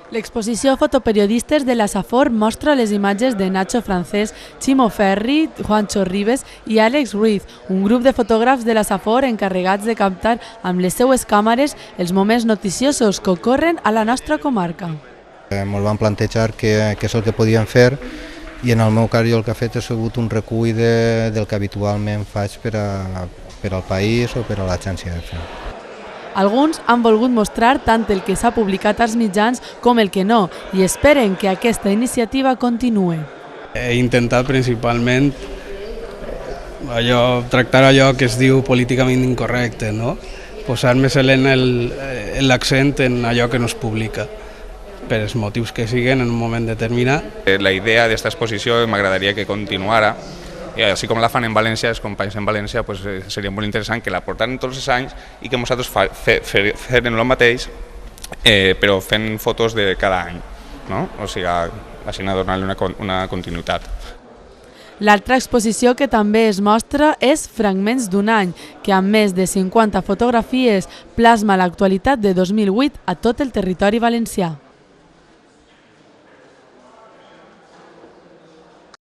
L'exposició Fotoperiodistes de la Safor mostra les imatges de Nacho Francés, Ximo Ferri, Juancho Ribes i Àlex Ruiz, un grup de fotògrafs de la Safor encarregats de captar amb les seues càmeres els moments noticiosos que ocorren a la nostra comarca. Ens vam plantejar què és el que podíem fer i en el meu cas jo el que he fet ha sigut un recull del que habitualment faig per al país o per a l'agència de fer. Alguns han volgut mostrar tant el que s'ha publicat als mitjans com el que no i esperen que aquesta iniciativa continuï. He intentat principalment tractar allò que es diu políticament incorrecte, no? Posar més l'accent en allò que no es publica, per els motius que siguen en un moment determinat. La idea d'esta exposició m'agradaria que continuara, i així com la fan en València, els companys en València, pues, seria molt interessant que la portaran tots els anys i que nosaltres fem el mateix, però fent fotos de cada any, no? O sigui, així donar-li una continuïtat. L'altra exposició que també es mostra és Fragments d'un any, que amb més de 50 fotografies plasma l'actualitat de 2008 a tot el territori valencià.